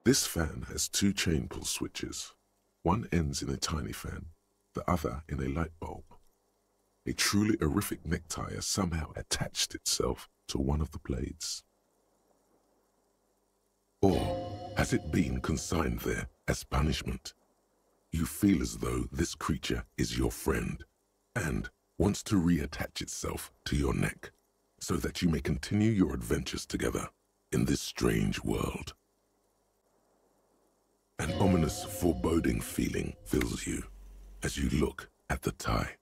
This fan has two chain pull switches. One ends in a tiny fan, the other in a light bulb. A truly horrific necktie has somehow attached itself to one of the blades. Or has it been consigned there as punishment? You feel as though this creature is your friend and wants to reattach itself to your neck so that you may continue your adventures together in this strange world. An ominous, foreboding feeling fills you as you look at the tie.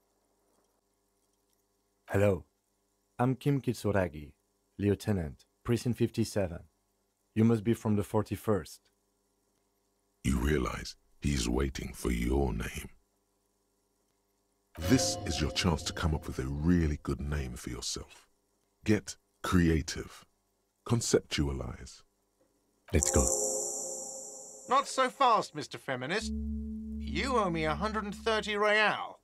Hello, I'm Kim Kitsuragi, Lieutenant, Precinct 57. You must be from the 41st. You realize he is waiting for your name. This is your chance to come up with a really good name for yourself. Get creative. Conceptualize. Let's go. Not so fast, Mr. Feminist. You owe me 130 real.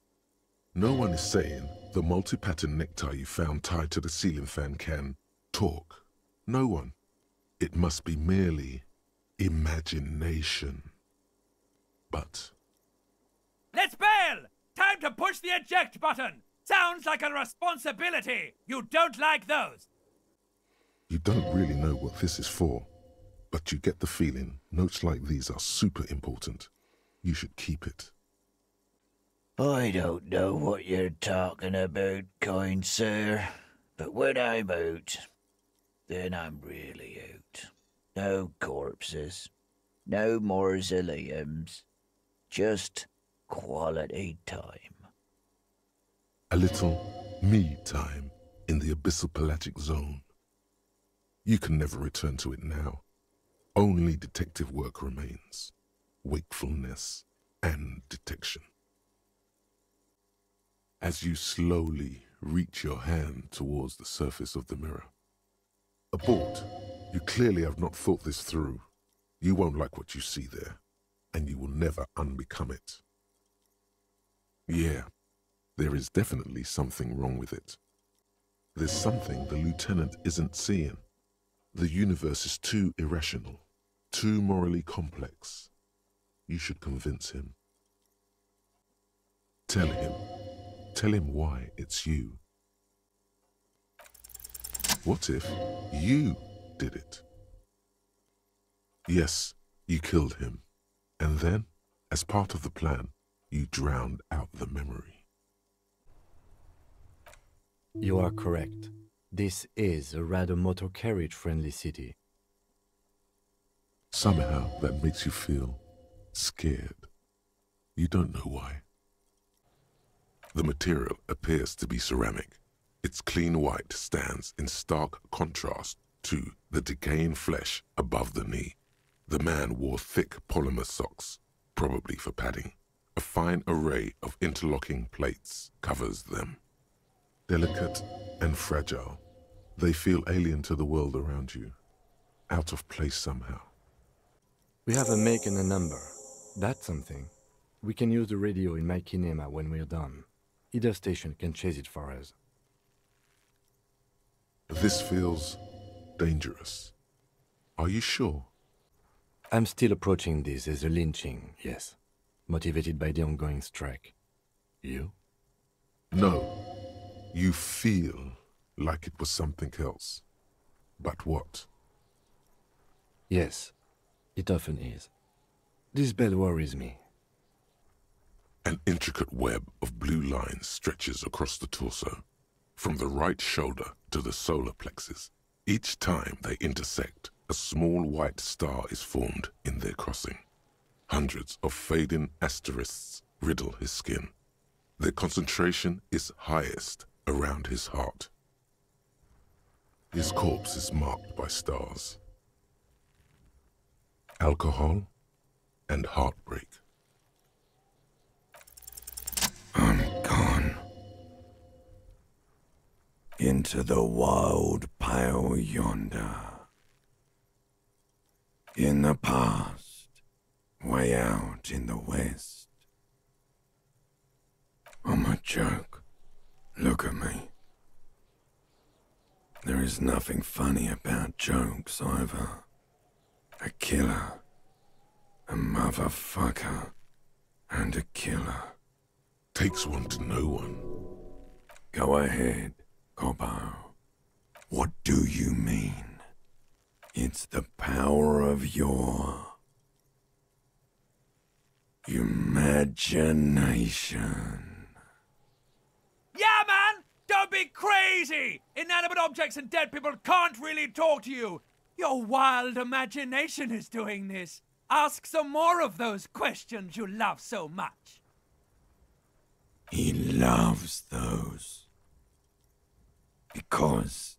No one is saying the multi-pattern necktie you found tied to the ceiling fan can talk. No one. It must be merely imagination. But... Let's bail! Time to push the eject button! Sounds like a responsibility! You don't like those! You don't really know what this is for, but you get the feeling notes like these are super important. You should keep it. I don't know what you're talking about, kind sir, but when I'm out, then I'm really out. No corpses, no mausoleums, just quality time. A little me time in the abyssal pelagic zone. You can never return to it now. Only detective work remains. Wakefulness and detection. As you slowly reach your hand towards the surface of the mirror. Abort. You clearly have not thought this through. You won't like what you see there, and you will never unbecome it. Yeah, there is definitely something wrong with it. There's something the lieutenant isn't seeing. The universe is too irrational, too morally complex. You should convince him. Tell him why it's you. What if you did it? Yes, you killed him, and then, as part of the plan, you drowned out the memory. You are correct. This is a rather motor carriage-friendly city. Somehow that makes you feel scared. You don't know why. The material appears to be ceramic. Its clean white stands in stark contrast to the decaying flesh above the knee. The man wore thick polymer socks, probably for padding. A fine array of interlocking plates covers them. Delicate and fragile, they feel alien to the world around you, out of place somehow. We have a make and a number. That's something. We can use the radio in my kinema when we're done. Either station can chase it for us. This feels dangerous. Are you sure? I'm still approaching this as a lynching, yes. Motivated by the ongoing strike. You? No. You feel like it was something else. But what? Yes, it often is. This bell worries me. An intricate web of blue lines stretches across the torso, from the right shoulder to the solar plexus. Each time they intersect, a small white star is formed in their crossing. Hundreds of fading asterisks riddle his skin. Their concentration is highest around his heart. His corpse is marked by stars. Alcohol and heartbreak. I'm gone. Into the wild pale yonder. In the past, way out in the west. I'm a joke. Look at me. There is nothing funny about jokes either. A killer A motherfucker and a killer. Takes one to know one. Go ahead, Cobbo. What do you mean? It's the power of your imagination. Yeah, man! Don't be crazy! Inanimate objects and dead people can't really talk to you. Your wild imagination is doing this. Ask some more of those questions you love so much. He loves those. Because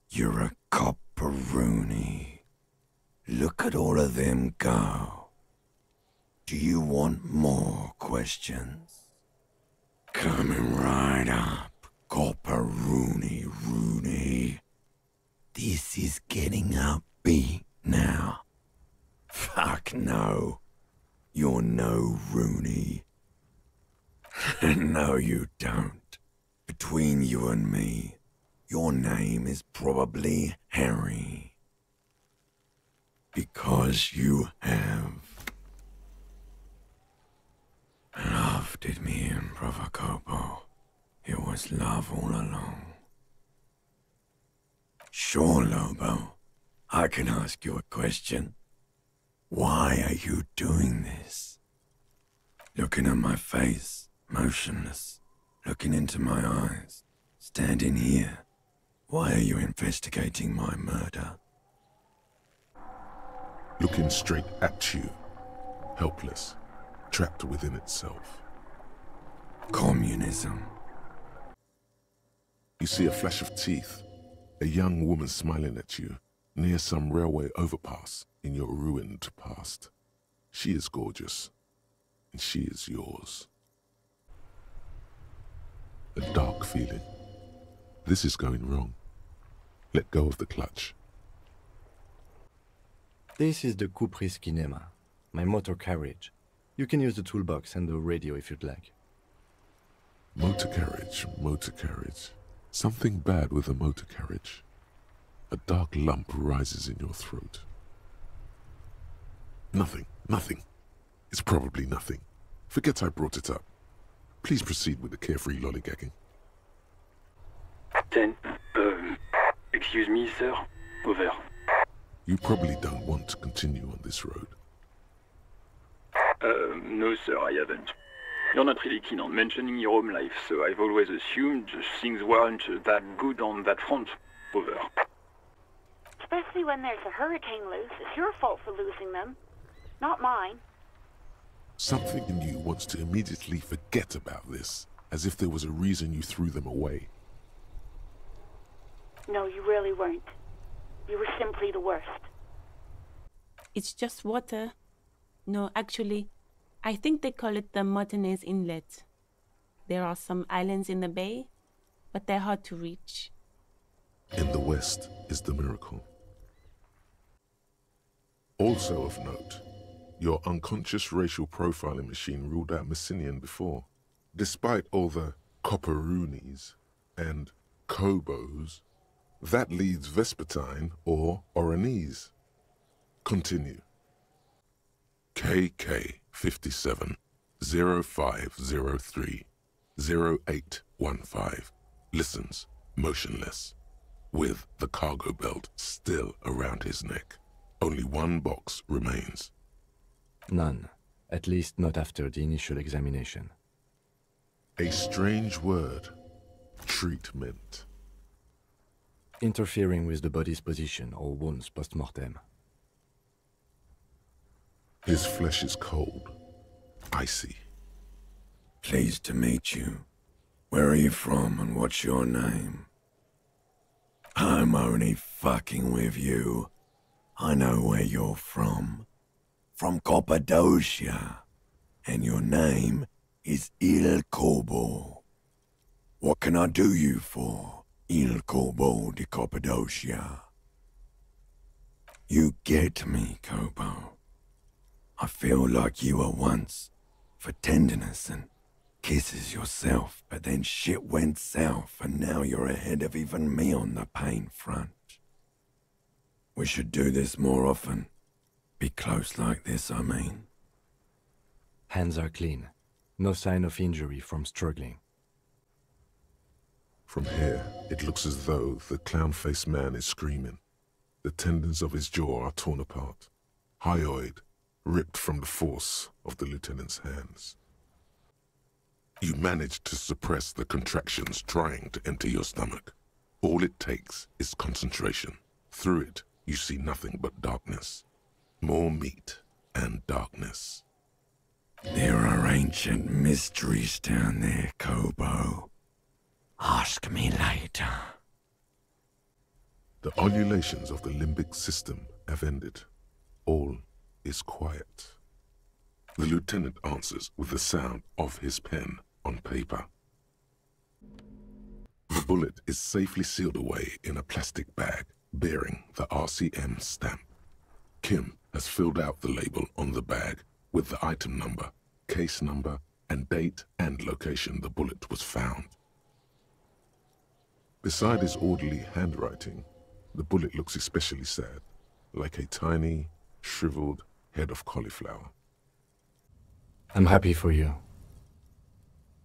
you're a copperoony. Look at all of them go. Do you want more questions? Coming right up, copperoony Rooney. This is getting upbeat now. Fuck no. You're no Rooney. No, you don't. Between you and me, your name is probably Harry. Because you have love did me in, Brother Cobo. It was love all along. Sure, Lobo. I can ask you a question. Why are you doing this? Looking at my face, motionless, looking into my eyes, standing here. Why are you investigating my murder? Looking straight at you. Helpless. Trapped within itself. Communism. You see a flash of teeth. A young woman smiling at you near some railway overpass in your ruined past. She is gorgeous, and she is yours. A dark feeling. This is going wrong. Let go of the clutch. This is the Kupris Kinema, my motor carriage. You can use the toolbox and the radio if you'd like. Motor carriage, motor carriage. Something bad with a motor carriage. A dark lump rises in your throat. Nothing, nothing. It's probably nothing. Forget I brought it up. Please proceed with the carefree lollygagging. Excuse me, sir. Over. You probably don't want to continue on this road. No, sir, I haven't. You're not really keen on mentioning your home life, so I've always assumed things weren't that good on that front. Over. Especially when there's a hurricane loose. It's your fault for losing them, not mine. Something in you wants to immediately forget about this, as if there was a reason you threw them away. No, you really weren't. You were simply the worst. It's just water. No, actually, I think they call it the Martinez Inlet. There are some islands in the bay, but they're hard to reach. In the west is the miracle. Also of note, your unconscious racial profiling machine ruled out Messinian before. Despite all the copperoonies and Cobos, that leads Vespertine or Oranese. Continue. KK 57 0503 0815 listens motionless, with the cargo belt still around his neck. Only one box remains. None. At least not after the initial examination. A strange word. Treatment. Interfering with the body's position or wounds post-mortem. His flesh is cold, icy. Pleased to meet you. Where are you from and what's your name? I'm only fucking with you. I know where you're from. From Cappadocia. And your name is Il Cobo. What can I do you for, Il Cobo de Cappadocia? You get me, Cobo. I feel like you were once, for tenderness and kisses yourself, but then shit went south and now you're ahead of even me on the pain front. We should do this more often. Be close like this, I mean. Hands are clean. No sign of injury from struggling. From here, it looks as though the clown-faced man is screaming. The tendons of his jaw are torn apart, hyoid, ripped from the force of the lieutenant's hands. You manage to suppress the contractions trying to enter your stomach. All it takes is concentration. Through it, you see nothing but darkness. More meat and darkness. There are ancient mysteries down there, Kobo. Ask me later. The ululations of the limbic system have ended. All is quiet. The lieutenant answers with the sound of his pen on paper. The bullet is safely sealed away in a plastic bag bearing the RCM stamp. Kim has filled out the label on the bag with the item number, case number, and date and location the bullet was found. Beside his orderly handwriting, the bullet looks especially sad, like a tiny, shriveled head of cauliflower. I'm happy for you.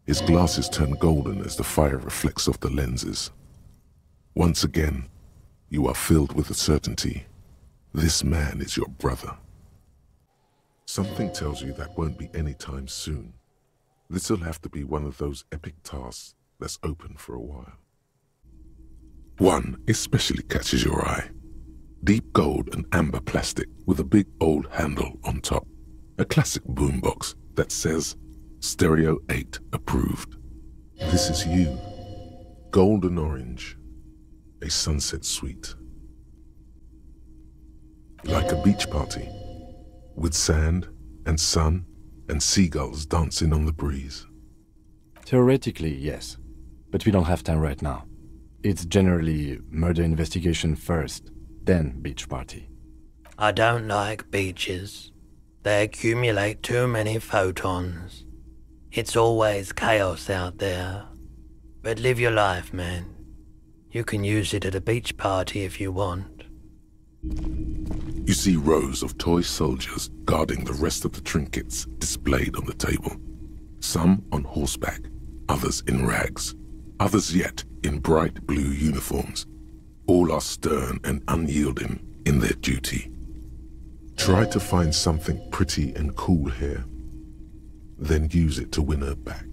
His glasses turn golden as the fire reflects off the lenses. Once again, you are filled with the certainty. This man is your brother. Something tells you that won't be any time soon. This'll have to be one of those epic tasks that's open for a while. One especially catches your eye. Deep gold and amber plastic with a big old handle on top. A classic boombox that says Stereo 8 approved. This is you. Golden orange. A sunset suite. Like a beach party. With sand and sun and seagulls dancing on the breeze. Theoretically, yes. But we don't have time right now. It's generally murder investigation first, then beach party. I don't like beaches. They accumulate too many photons. It's always chaos out there. But live your life, man. You can use it at a beach party if you want. You see rows of toy soldiers guarding the rest of the trinkets displayed on the table. Some on horseback, others in rags, others yet in bright blue uniforms. All are stern and unyielding in their duty. Try to find something pretty and cool here, then use it to win her back.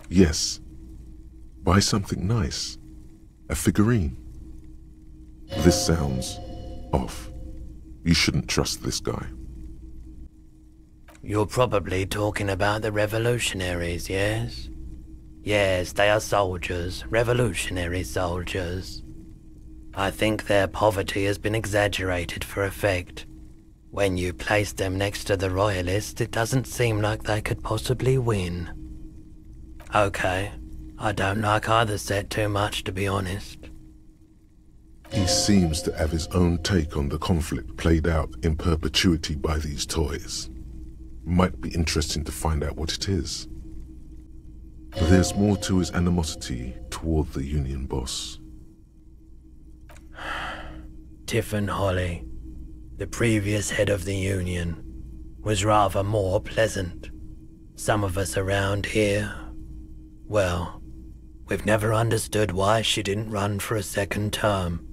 Yes, buy something nice, a figurine. This sounds off. You shouldn't trust this guy. You're probably talking about the revolutionaries, yes? Yes, they are soldiers, revolutionary soldiers. I think their poverty has been exaggerated for effect. When you place them next to the royalists, it doesn't seem like they could possibly win. Okay, I don't like either set too much, to be honest. He seems to have his own take on the conflict played out in perpetuity by these toys. Might be interesting to find out what it is. There's more to his animosity toward the Union boss. Tiffin Holly, the previous head of the Union, was rather more pleasant. Some of us around here, well, we've never understood why she didn't run for a second term,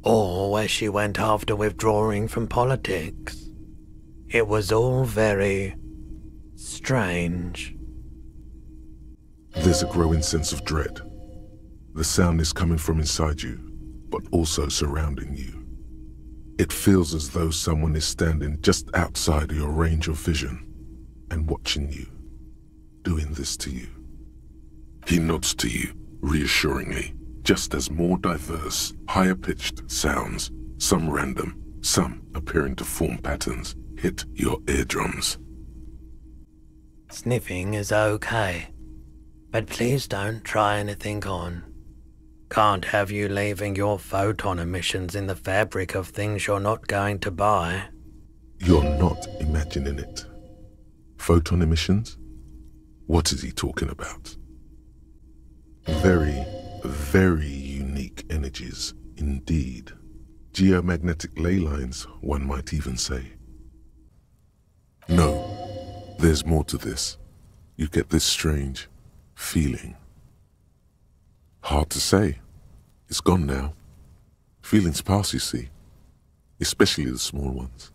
or where she went after withdrawing from politics. It was all very strange. There's a growing sense of dread. The sound is coming from inside you, but also surrounding you. It feels as though someone is standing just outside your range of vision and watching you, doing this to you. He nods to you, reassuringly, just as more diverse, higher-pitched sounds, some random, some appearing to form patterns, hit your eardrums. Sniffing is okay, but please don't try anything on. Can't have you leaving your photon emissions in the fabric of things you're not going to buy. You're not imagining it. Photon emissions? What is he talking about? Very, very unique energies, indeed. Geomagnetic ley lines, one might even say. No, there's more to this. You get this strange feeling. Hard to say. It's gone now. Feelings pass, you see. Especially the small ones.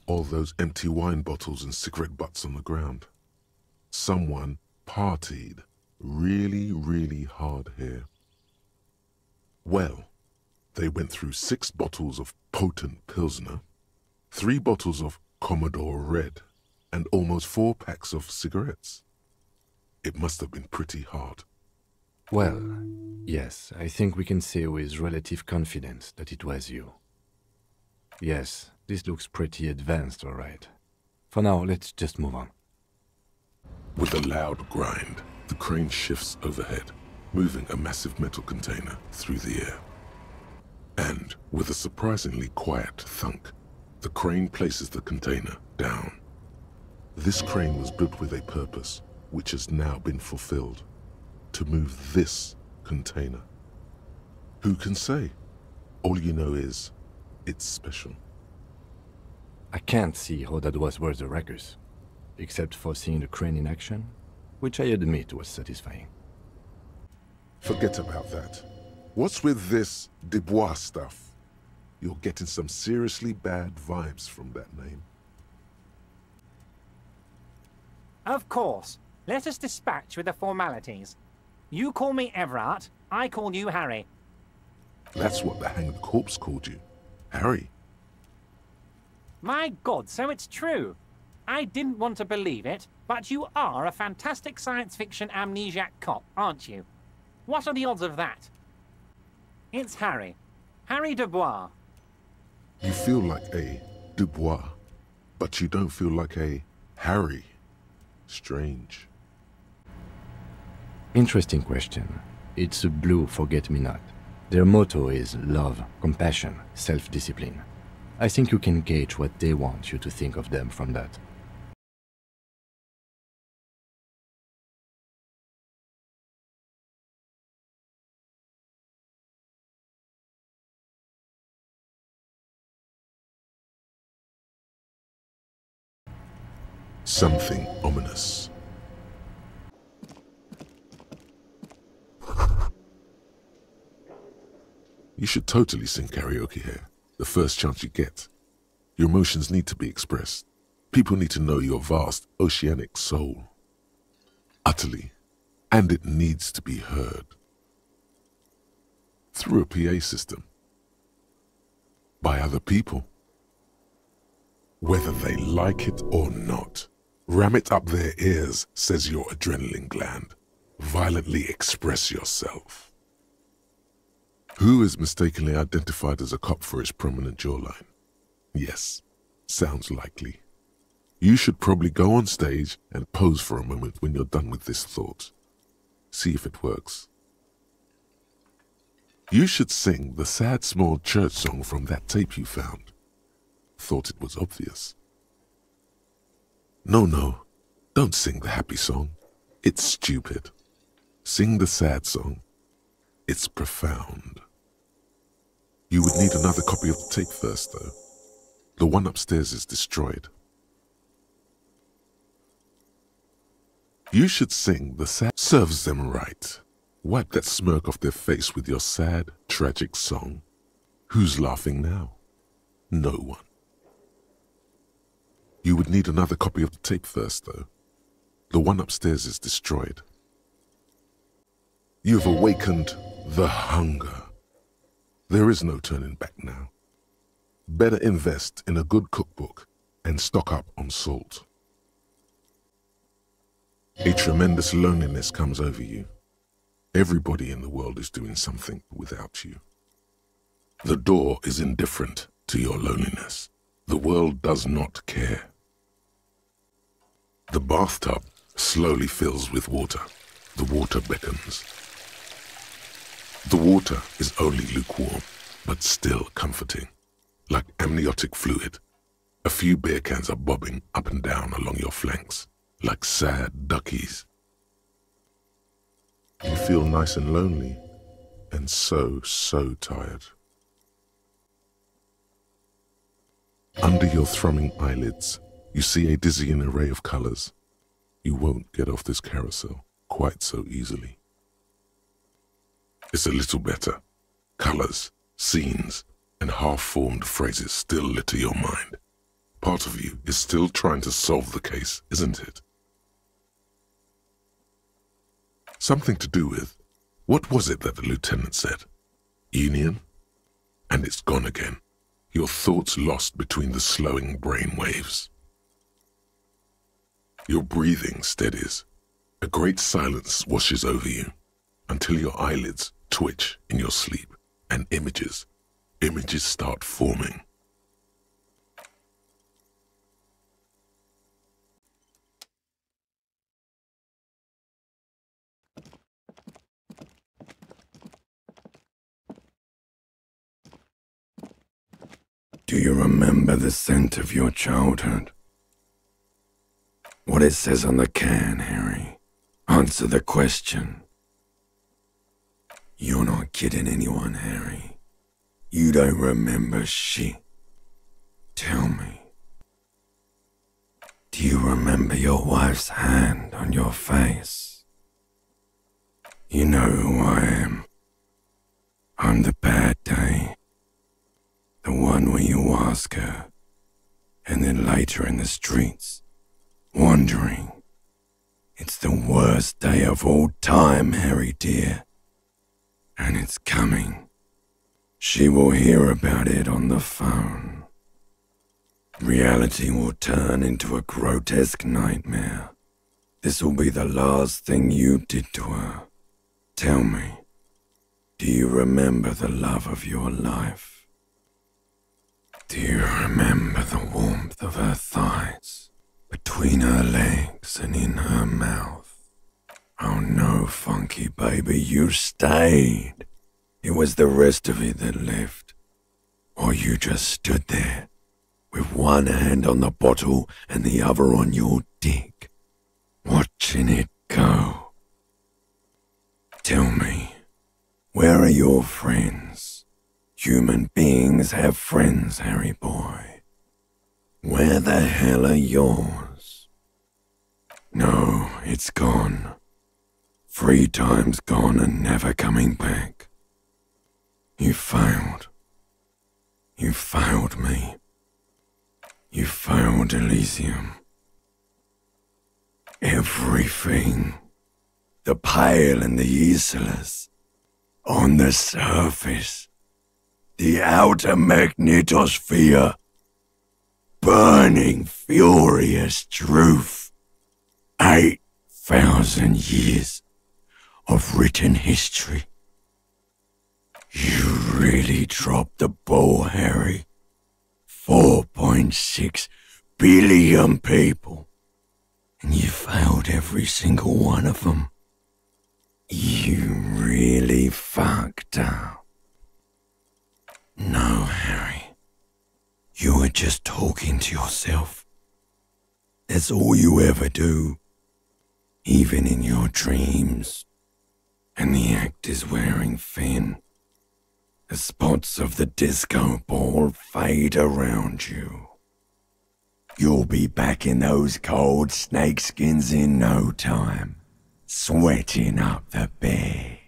All those empty wine bottles and cigarette butts on the ground. Someone partied really, really hard here. Well, they went through 6 bottles of potent Pilsner, 3 bottles of Commodore Red, and almost 4 packs of cigarettes. It must have been pretty hard. Well, yes, I think we can say with relative confidence that it was you. Yes, this looks pretty advanced, all right. For now, let's just move on. With a loud grind, the crane shifts overhead, moving a massive metal container through the air. And with a surprisingly quiet thunk, the crane places the container down. This crane was built with a purpose, which has now been fulfilled. To move this container. Who can say? All you know is, it's special. I can't see how that was worth the ruckus, except for seeing the crane in action, which I admit was satisfying. Forget about that. What's with this Dubois stuff? You're getting some seriously bad vibes from that name. Of course. Let us dispatch with the formalities. You call me Everard, I call you Harry. That's what the hanged corpse called you. Harry. My God, so it's true. I didn't want to believe it, but you are a fantastic science fiction amnesiac cop, aren't you? What are the odds of that? It's Harry. Harry Dubois. You feel like a Dubois, but you don't feel like a Harry. Strange. Interesting question. It's a blue forget-me-not. Their motto is love, compassion, self-discipline. I think you can gauge what they want you to think of them from that. Something ominous. You should totally sing karaoke here, the first chance you get. Your emotions need to be expressed. People need to know your vast, oceanic soul. Utterly. And it needs to be heard. Through a PA system. By other people. Whether they like it or not. Ram it up their ears, says your adrenaline gland. Violently express yourself. Who is mistakenly identified as a cop for his prominent jawline? Yes, sounds likely. You should probably go on stage and pose for a moment when you're done with this thought. See if it works. You should sing the sad small church song from that tape you found. Thought it was obvious. No, don't sing the happy song. It's stupid. Sing the sad song. It's profound. You would need another copy of the tape first, though. The one upstairs is destroyed. You should sing the sad... Serves them right. Wipe that smirk off their face with your sad, tragic song. Who's laughing now? No one. You would need another copy of the tape first, though. The one upstairs is destroyed. You've awakened the hunger. There is no turning back now. Better invest in a good cookbook and stock up on salt. A tremendous loneliness comes over you. Everybody in the world is doing something without you. The door is indifferent to your loneliness. The world does not care. The bathtub slowly fills with water. The water beckons. The water is only lukewarm, but still comforting. Like amniotic fluid, a few beer cans are bobbing up and down along your flanks, like sad duckies. You feel nice and lonely, and so tired. Under your thrumming eyelids, you see a dizzying array of colors. You won't get off this carousel quite so easily. It's a little better. Colors, scenes, and half-formed phrases still litter your mind. Part of you is still trying to solve the case, isn't it? Something to do with, what was it that the lieutenant said? Union? And it's gone again. Your thoughts lost between the slowing brain waves. Your breathing steadies. A great silence washes over you until your eyelids twitch in your sleep and images start forming. Do you remember the scent of your childhood? What it says on the can, Harry? Answer the question. You're not kidding anyone, Harry. You don't remember shit. Tell me. Do you remember your wife's hand on your face? You know who I am. I'm the bad day. The one where you ask her, and then later in the streets, wandering. It's the worst day of all time, Harry dear. And it's coming. She will hear about it on the phone. Reality will turn into a grotesque nightmare. This will be the last thing you did to her. Tell me, do you remember the love of your life? Do you remember the warmth of her thighs, between her legs and in her mouth? Oh no, funky baby, you stayed. It was the rest of it that left. Or you just stood there, with one hand on the bottle and the other on your dick, watching it go. Tell me, where are your friends? Human beings have friends, Harry boy. Where the hell are yours? No, it's gone. 3 times gone and never coming back. You failed. You failed me. You failed Elysium. Everything. The Pale and the Islas. On the surface. The outer magnetosphere. Burning, furious truth. 8,000 years of written history. You really dropped the ball, Harry. 4.6 billion people. And you failed every single one of them. You really fucked up. No, Harry. You were just talking to yourself. That's all you ever do. Even in your dreams. And the act is wearing thin. The spots of the disco ball fade around you. You'll be back in those cold snakeskins in no time, sweating up the bed.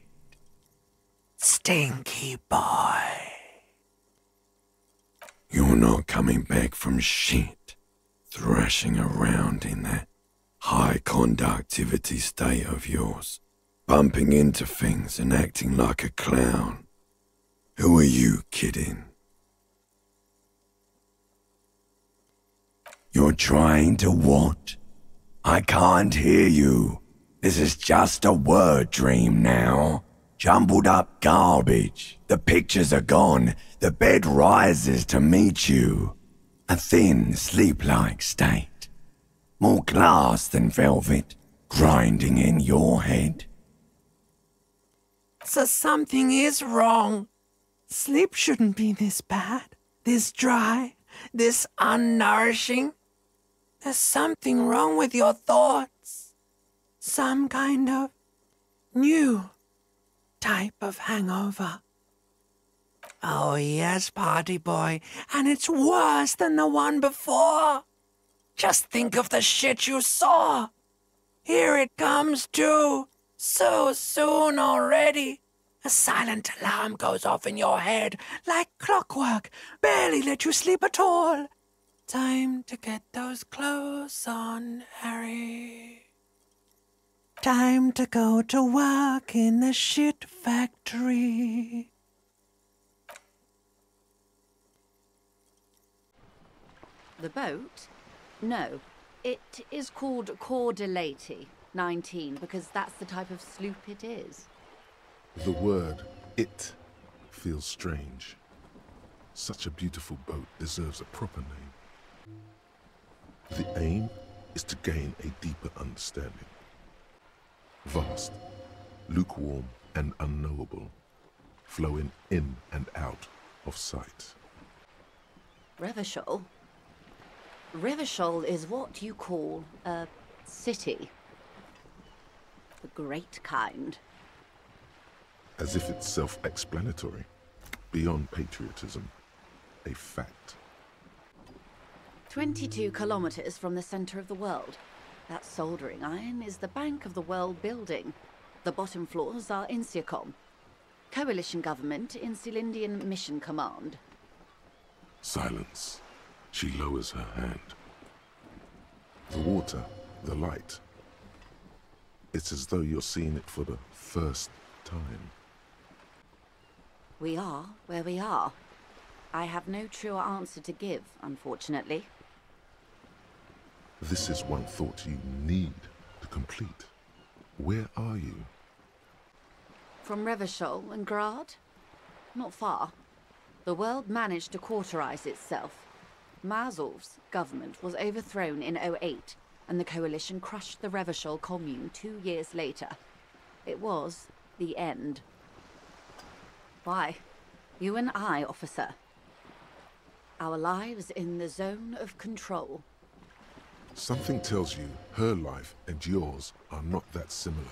Stinky boy. You're not coming back from shit, thrashing around in that high conductivity state of yours, bumping into things and acting like a clown. Who are you kidding? You're trying to what? I can't hear you. This is just a word dream now. Jumbled up garbage. The pictures are gone. The bed rises to meet you. A thin, sleep-like state. More glass than velvet, grinding in your head. So something is wrong. Sleep shouldn't be this bad, this dry, this unnourishing. There's something wrong with your thoughts. Some kind of new type of hangover. Oh, yes, party boy, and it's worse than the one before. Just think of the shit you saw. Here it comes, too. So soon already. A silent alarm goes off in your head like clockwork, barely let you sleep at all. Time to get those clothes on, Harry. Time to go to work in the shit factory. The boat? No. It is called Cordelati 19 because that's the type of sloop it is. The word "it" feels strange. Such a beautiful boat deserves a proper name. The aim is to gain a deeper understanding. Vast, lukewarm and unknowable, flowing in and out of sight. Revachol? Revachol is what you call a city. The great kind. As if it's self-explanatory, beyond patriotism, a fact. 22 kilometers from the center of the world. That soldering iron is the Bank of the World building. The bottom floors are Insiacom. Coalition government in Cylindian Mission Command. Silence. She lowers her hand. The water, the light. It's as though you're seeing it for the first time. We are where we are. I have no truer answer to give, unfortunately. This is one thought you need to complete. Where are you? From Revachol and Grad? Not far. The world managed to cauterize itself. Mazov's government was overthrown in 08, and the coalition crushed the Revachol commune 2 years later. It was the end. Why? You and I, officer. Our lives in the zone of control. Something tells you her life and yours are not that similar.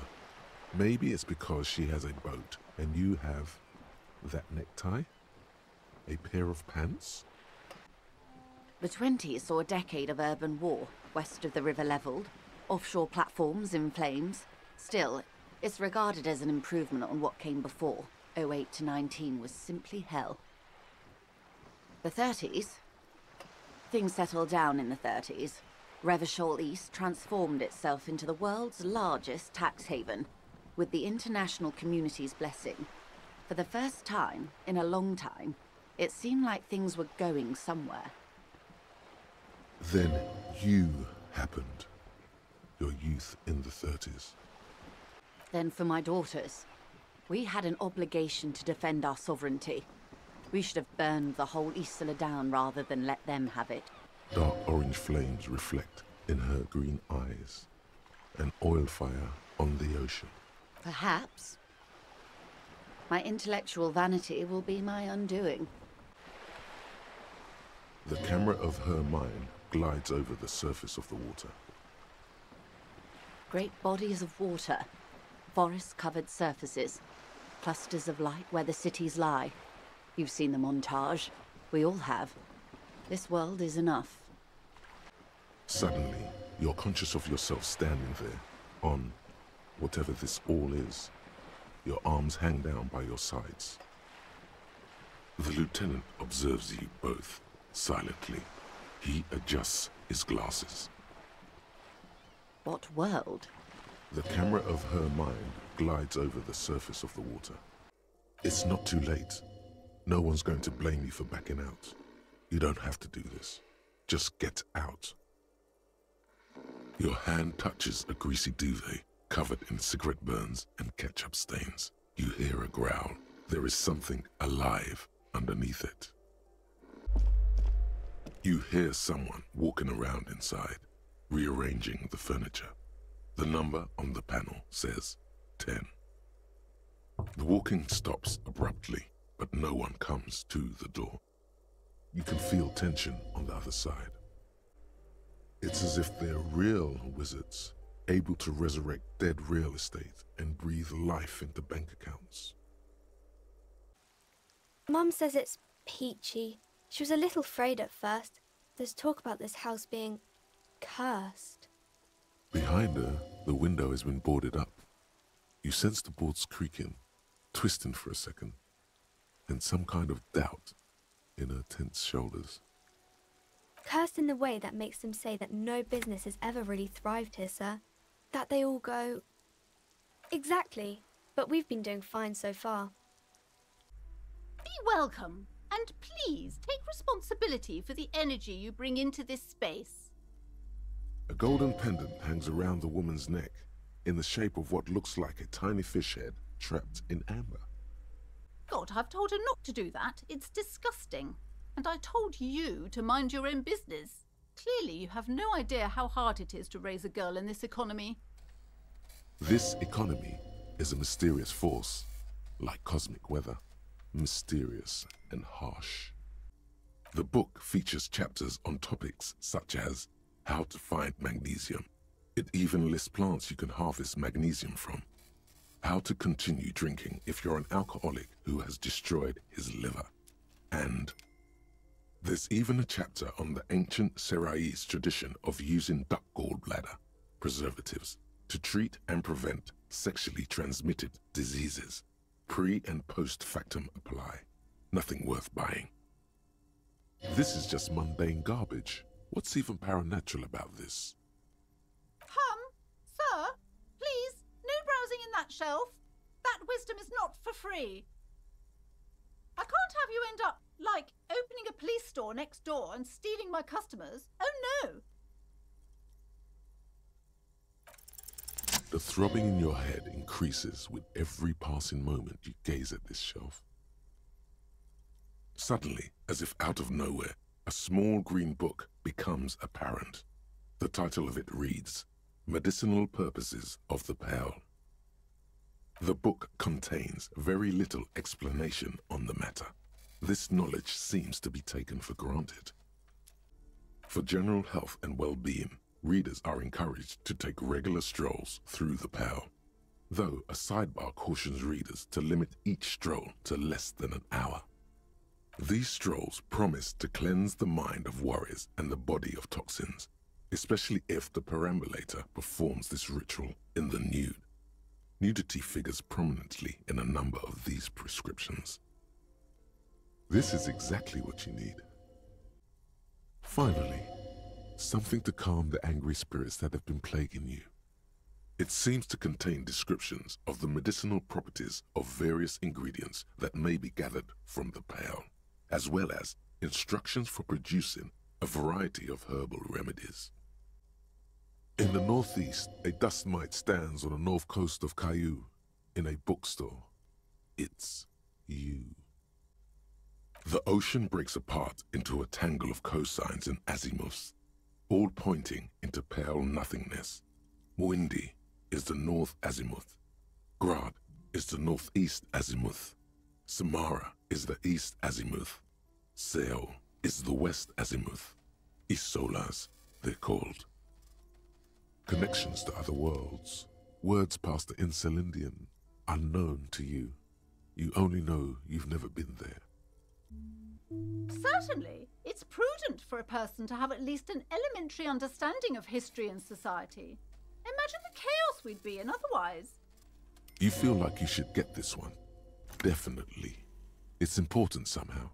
Maybe it's because she has a boat and you have that necktie? A pair of pants? The 20s saw a decade of urban war, west of the river leveled, offshore platforms in flames. Still, it's regarded as an improvement on what came before. 08 to 19 was simply hell. The 30s? Things settled down in the 30s. Revachol East transformed itself into the world's largest tax haven, with the international community's blessing. For the first time in a long time, it seemed like things were going somewhere. Then you happened. Your youth in the 30s. Then for my daughters, we had an obligation to defend our sovereignty. We should have burned the whole Isla down rather than let them have it. Dark orange flames reflect in her green eyes. An oil fire on the ocean. Perhaps. My intellectual vanity will be my undoing. The camera of her mind glides over the surface of the water. Great bodies of water, forest-covered surfaces, clusters of light where the cities lie. You've seen the montage. We all have. This world is enough. Suddenly, you're conscious of yourself standing there, on whatever this all is. Your arms hang down by your sides. The lieutenant observes you both, silently. He adjusts his glasses. What world? The camera of her mind glides over the surface of the water. It's not too late. No one's going to blame you for backing out. You don't have to do this. Just get out. Your hand touches a greasy duvet covered in cigarette burns and ketchup stains. You hear a growl. There is something alive underneath it. You hear someone walking around inside, rearranging the furniture. The number on the panel says 10. The walking stops abruptly, but no one comes to the door. You can feel tension on the other side. It's as if they're real wizards, able to resurrect dead real estate and breathe life into bank accounts. Mum says it's peachy. She was a little afraid at first. There's talk about this house being cursed. Behind her, the window has been boarded up. You sense the boards creaking, twisting for a second, and some kind of doubt in her tense shoulders. Cursed in the way that makes them say that no business has ever really thrived here, sir. That they all go... Exactly, but we've been doing fine so far. Be welcome, and please take responsibility for the energy you bring into this space. A golden pendant hangs around the woman's neck in the shape of what looks like a tiny fish head trapped in amber. God, I've told her not to do that. It's disgusting. And I told you to mind your own business. Clearly you have no idea how hard it is to raise a girl in this economy. This economy is a mysterious force, like cosmic weather, mysterious and harsh. The book features chapters on topics such as how to find magnesium. It even lists plants you can harvest magnesium from. How to continue drinking if you're an alcoholic who has destroyed his liver. And there's even a chapter on the ancient Seraïs tradition of using duck gallbladder preservatives to treat and prevent sexually transmitted diseases. Pre and post factum apply. Nothing worth buying. This is just mundane garbage. What's even paranatural about this? Sir, please, no browsing in that shelf. That wisdom is not for free. I can't have you end up, like, opening a police store next door and stealing my customers. Oh no! The throbbing in your head increases with every passing moment you gaze at this shelf. Suddenly, as if out of nowhere, a small green book becomes apparent. The title of it reads, Medicinal Purposes of the Pearl. The book contains very little explanation on the matter. This knowledge seems to be taken for granted. For general health and well-being, readers are encouraged to take regular strolls through the Pearl, though a sidebar cautions readers to limit each stroll to less than an hour. These strolls promise to cleanse the mind of worries and the body of toxins, especially if the perambulator performs this ritual in the nude. Nudity figures prominently in a number of these prescriptions. This is exactly what you need. Finally, something to calm the angry spirits that have been plaguing you. It seems to contain descriptions of the medicinal properties of various ingredients that may be gathered from the Pearl, as well as instructions for producing a variety of herbal remedies. In the northeast, a dust mite stands on the north coast of Caillou in a bookstore. It's you. The ocean breaks apart into a tangle of cosines and azimuths, all pointing into pale nothingness. Mwindi is the north azimuth. Grad is the northeast azimuth. Samara is the east azimuth. Seo is the west azimuth. Isolas, they're called. Connections to other worlds, words past the Insulindian, unknown to you. You only know you've never been there. Certainly, it's prudent for a person to have at least an elementary understanding of history and society. Imagine the chaos we'd be in otherwise. You feel like you should get this one. Definitely. It's important somehow.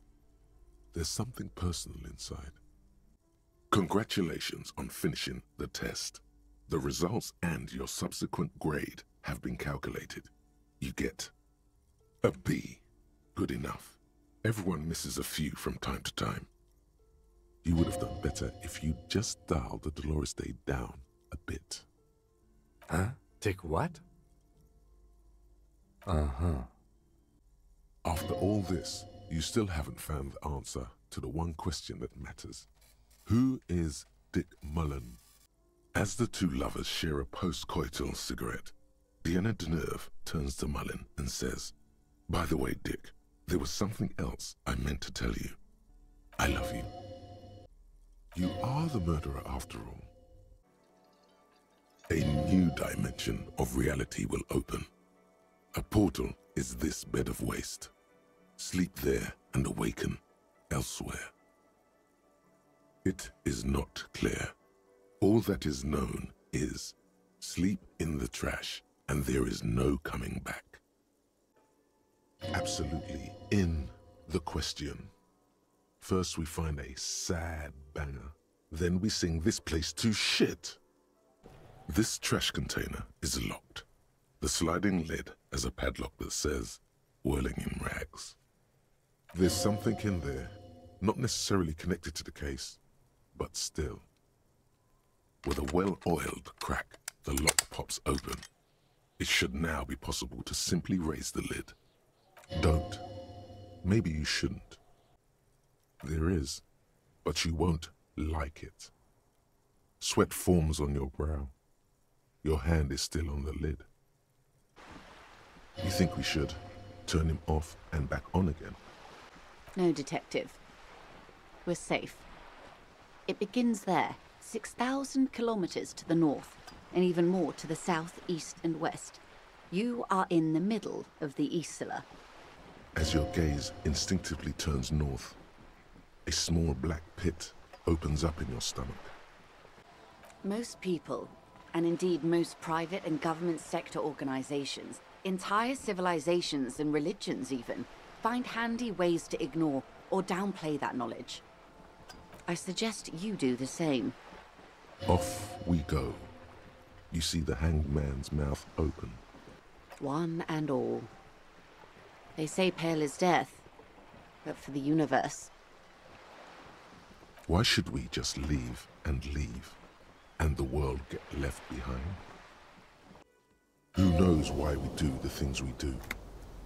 There's something personal inside. Congratulations on finishing the test. The results and your subsequent grade have been calculated. You get a B. Good enough. Everyone misses a few from time to time. You would have done better if you just dialed the Dolores Day down a bit. Huh? Take what? Uh-huh. After all this, you still haven't found the answer to the one question that matters. Who is Dick Mullen? As the two lovers share a post-coital cigarette, Deanna Deneuve turns to Mullen and says, By the way, Dick, there was something else I meant to tell you. I love you. You are the murderer after all. A new dimension of reality will open. A portal is this bed of waste. Sleep there and awaken elsewhere. It is not clear. All that is known is sleep in the trash and there is no coming back. Absolutely in the question. First we find a sad banger, then we sing this place to shit. This trash container is locked. The sliding lid has a padlock that says, whirling in rags. There's something in there, not necessarily connected to the case, but still. With a well-oiled crack, the lock pops open. It should now be possible to simply raise the lid. Don't. Maybe you shouldn't. There is, but you won't like it. Sweat forms on your brow. Your hand is still on the lid. You think we should turn him off and back on again? No, Detective. We're safe. It begins there, 6,000 kilometers to the north, and even more to the south, east, and west. You are in the middle of the Isla. As your gaze instinctively turns north, a small black pit opens up in your stomach. Most people, and indeed most private and government sector organizations, entire civilizations and religions even, find handy ways to ignore or downplay that knowledge. I suggest you do the same. Off we go. You see the hanged man's mouth open. One and all. They say pale is death, but for the universe. Why should we just leave, and the world get left behind? Who knows why we do the things we do?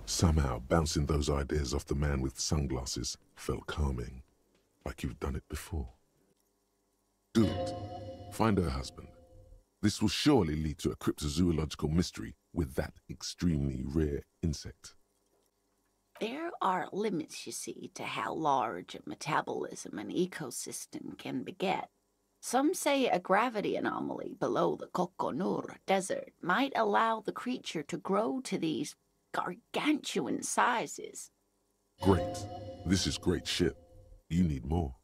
Somehow, bouncing those ideas off the man with sunglasses felt calming, like you've done it before. Do it. Find her husband. This will surely lead to a cryptozoological mystery with that extremely rare insect. There are limits, you see, to how large a metabolism an ecosystem can beget. Some say a gravity anomaly below the Coconur Desert might allow the creature to grow to these gargantuan sizes. Great. This is great shit. You need more.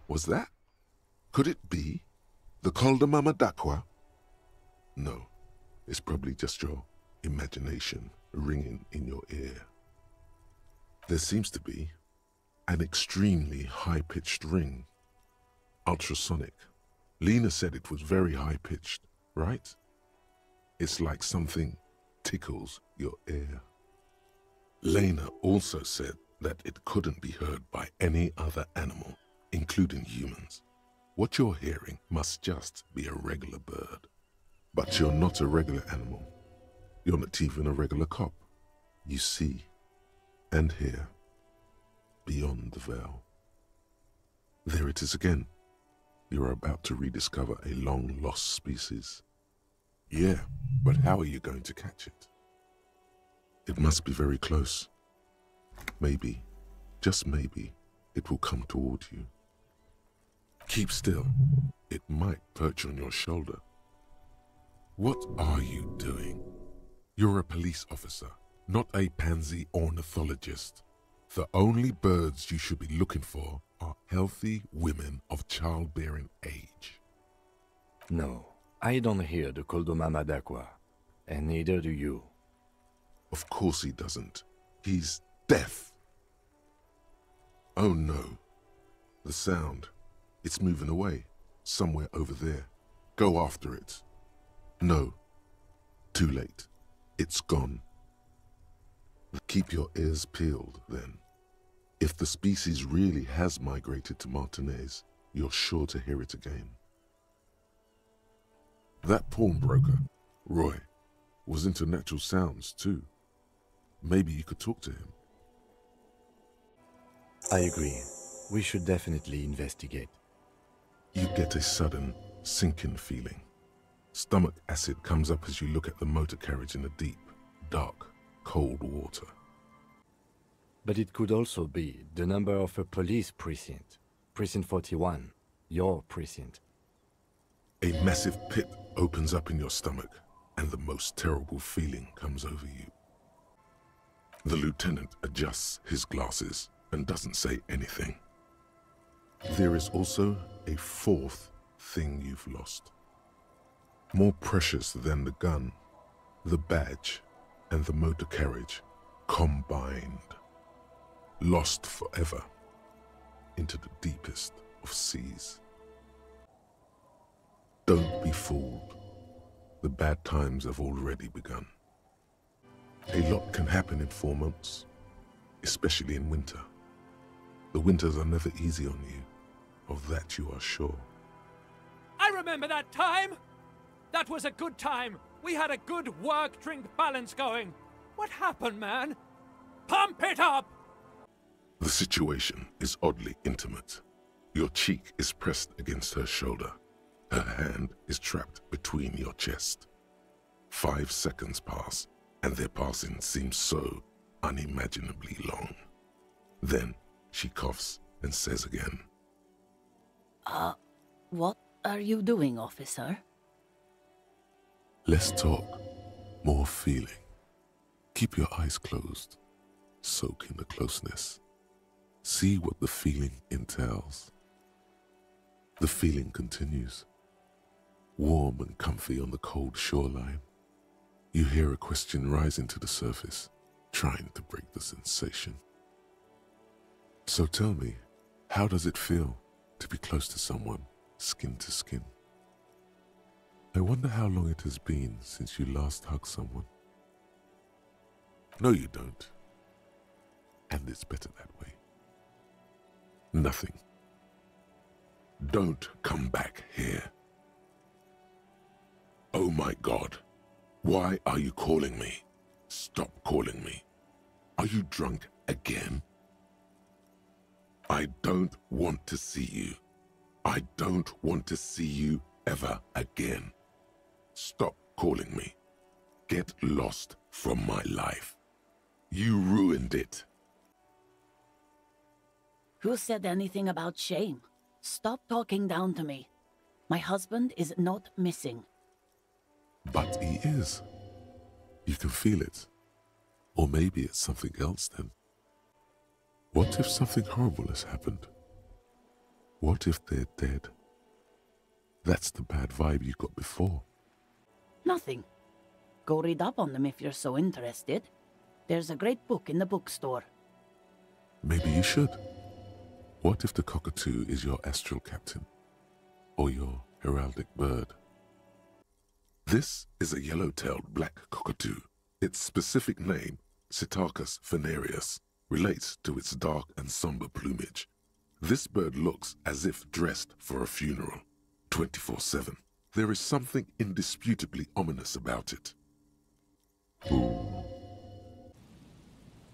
Was that? Could it be the Col de Mamadakwa? No, it's probably just your imagination ringing in your ear. There seems to be an extremely high-pitched ring. Ultrasonic. Lena said it was very high-pitched, right? It's like something tickles your ear. Lena also said that it couldn't be heard by any other animal, including humans. What you're hearing must just be a regular bird. But you're not a regular animal. You're not even a regular cop. You see and hear beyond the veil. There it is again. You're about to rediscover a long-lost species. Yeah, but how are you going to catch it? It must be very close. Maybe, just maybe, it will come toward you. Keep still. It might perch on your shoulder. What are you doing? You're a police officer, not a pansy ornithologist. The only birds you should be looking for are healthy women of childbearing age. No, I don't hear the Col de Mamadakwa, and neither do you. Of course he doesn't. He's deaf. Oh no. The sound. It's moving away. Somewhere over there. Go after it. No. Too late. It's gone. Keep your ears peeled, then. If the species really has migrated to Martinez, you're sure to hear it again. That pawnbroker, Roy, was into natural sounds too. Maybe you could talk to him. I agree. We should definitely investigate. You get a sudden, sinking feeling. Stomach acid comes up as you look at the motor carriage in the deep, dark, cold water. But it could also be the number of a police precinct. Precinct 41. Your precinct. A massive pit opens up in your stomach, and the most terrible feeling comes over you. The lieutenant adjusts his glasses and doesn't say anything. There is also a fourth thing you've lost. More precious than the gun, the badge, and the motor carriage combined. Lost forever into the deepest of seas. Don't be fooled. The bad times have already begun. A lot can happen in 4 months, especially in winter. The winters are never easy on you, of that you are sure. I remember that time! That was a good time. We had a good work-drink balance going. What happened, man? Pump it up! The situation is oddly intimate. Your cheek is pressed against her shoulder. Her hand is trapped between your chest. 5 seconds pass, and their passing seems so unimaginably long. Then she coughs and says again, What are you doing, officer? Less talk, more feeling. Keep your eyes closed. Soak in the closeness. See what the feeling entails. The feeling continues. Warm and comfy on the cold shoreline. You hear a question rising to the surface, trying to break the sensation. So tell me, how does it feel to be close to someone, skin to skin? I wonder how long it has been since you last hugged someone. No, you don't. And it's better that way. Nothing. Don't come back here. Oh my God. Why are you calling me? Stop calling me. Are you drunk again? I don't want to see you. I don't want to see you ever again. Stop calling me. Get lost from my life. You ruined it. Who said anything about shame? Stop talking down to me. My husband is not missing. But he is. You can feel it. Or maybe it's something else then. What if something horrible has happened? What if they're dead? That's the bad vibe you got before. Nothing. Go read up on them if you're so interested. There's a great book in the bookstore. Maybe you should. What if the cockatoo is your astral captain? Or your heraldic bird? This is a yellow-tailed black cockatoo. Its specific name, Psittacus venereus, relates to its dark and somber plumage. This bird looks as if dressed for a funeral, 24/7. There is something indisputably ominous about it. Ooh.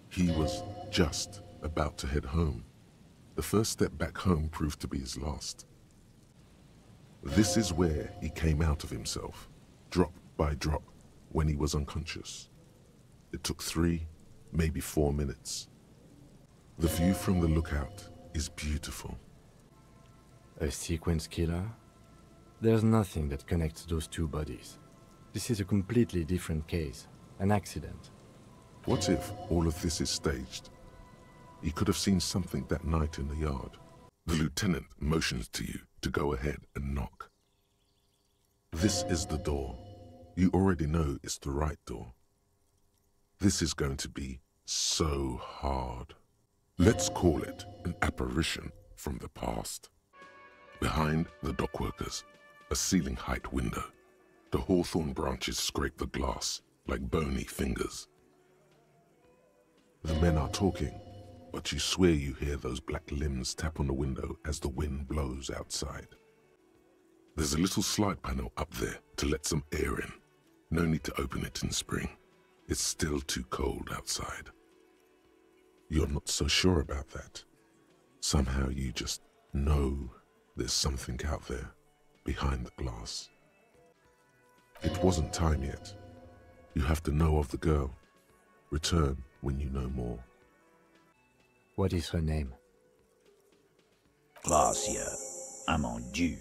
He was just about to head home. The first step back home proved to be his last. This is where he came out of himself, drop by drop, when he was unconscious. It took 3, maybe 4 minutes. The view from the lookout is beautiful. A sequence killer? There's nothing that connects those two bodies. This is a completely different case, an accident. What if all of this is staged? He could have seen something that night in the yard. The lieutenant motions to you to go ahead and knock. This is the door. You already know it's the right door. This is going to be so hard. Let's call it an apparition from the past. Behind the dockworkers, a ceiling-height window. The hawthorn branches scrape the glass like bony fingers. The men are talking, but you swear you hear those black limbs tap on the window as the wind blows outside. There's a little slide panel up there to let some air in. No need to open it in spring. It's still too cold outside. You're not so sure about that. Somehow you just know there's something out there behind the glass. It wasn't time yet. You have to know of the girl. Return when you know more. What is her name? Glacia. I'm on due.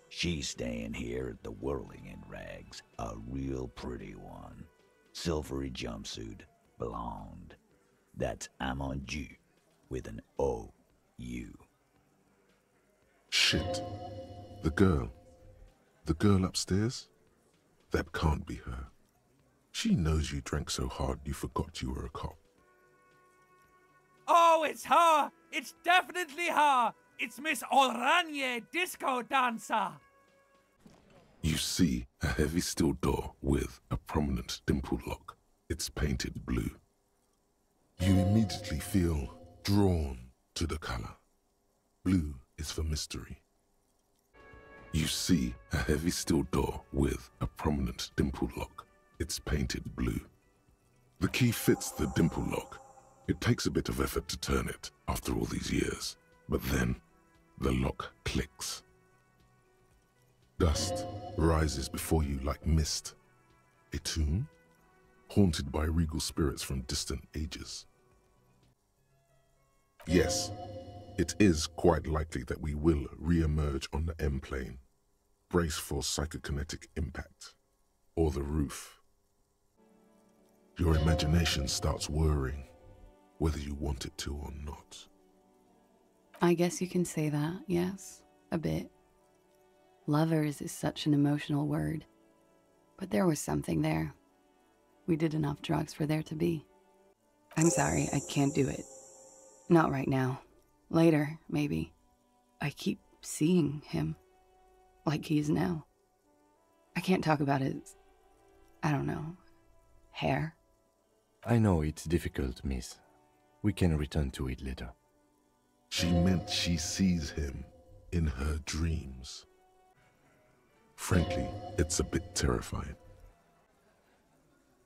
She's staying here at the Whirling in Rags. A real pretty one. Silvery jumpsuit, blonde. That's Amonju with an O-U. Shit. The girl. The girl upstairs? That can't be her. She knows you drank so hard you forgot you were a cop. Oh, it's her! It's definitely her! It's Miss Oranje, disco dancer! You see a heavy steel door with a prominent dimple lock. It's painted blue. You immediately feel drawn to the color. Blue is for mystery. You see a heavy steel door with a prominent dimple lock. It's painted blue. The key fits the dimple lock. It takes a bit of effort to turn it after all these years, but then the lock clicks. Dust rises before you like mist. A tomb, haunted by regal spirits from distant ages. Yes, it is quite likely that we will re-emerge on the M-plane. Brace for psychokinetic impact. Or the roof. Your imagination starts whirring, whether you want it to or not. I guess you can say that, yes, a bit. Lovers is such an emotional word. But there was something there. We did enough drugs for there to be. I'm sorry, I can't do it. Not right now. Later, maybe. I keep seeing him. Like he is now. I can't talk about his, I don't know, hair. I know it's difficult, miss. We can return to it later. She meant she sees him in her dreams. Frankly, it's a bit terrifying.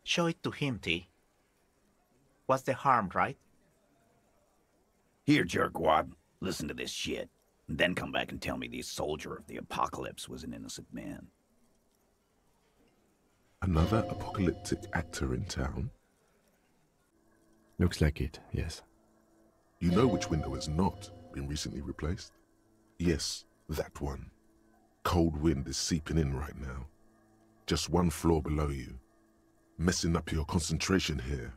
Show it to him, T. What's the harm, right? Here, jerkwad, listen to this shit. And then come back and tell me the soldier of the apocalypse was an innocent man. Another apocalyptic actor in town? Looks like it, yes. You know which window has not been recently replaced? Yes, that one. Cold wind is seeping in right now. Just one floor below you. Messing up your concentration here.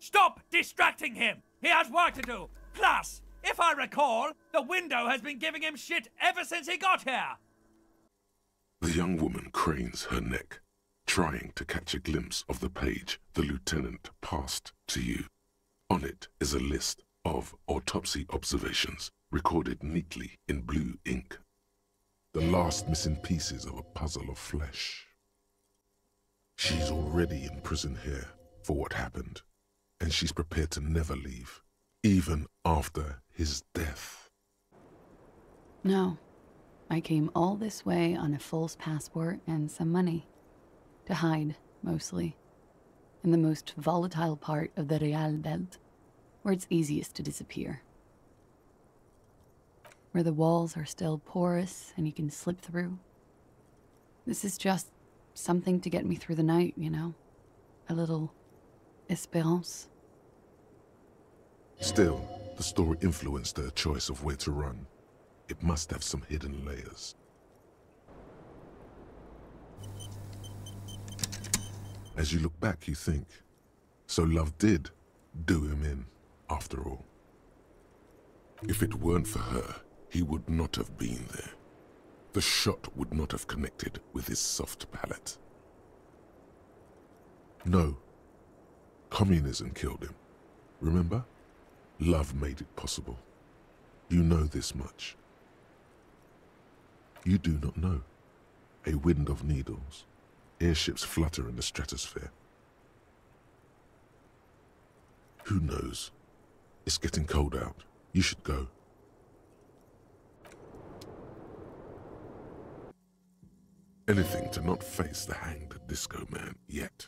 Stop distracting him! He has work to do! Plus, if I recall, the window has been giving him shit ever since he got here! The young woman cranes her neck, trying to catch a glimpse of the page the lieutenant passed to you. On it is a list of autopsy observations recorded neatly in blue ink. The last missing pieces of a puzzle of flesh. She's already in prison here for what happened, and she's prepared to never leave, even after his death. No. I came all this way on a false passport and some money. To hide, mostly. In the most volatile part of the Real Belt, where it's easiest to disappear. Where the walls are still porous and you can slip through. This is just something to get me through the night, you know? A little espérance. Still, the story influenced her choice of where to run. It must have some hidden layers. As you look back, you think, so love did do him in, after all. If it weren't for her, he would not have been there. The shot would not have connected with his soft palate. No, communism killed him. Remember? Love made it possible. You know this much. You do not know. A wind of needles. Airships flutter in the stratosphere. Who knows? It's getting cold out. You should go. Anything to not face the hanged disco man yet.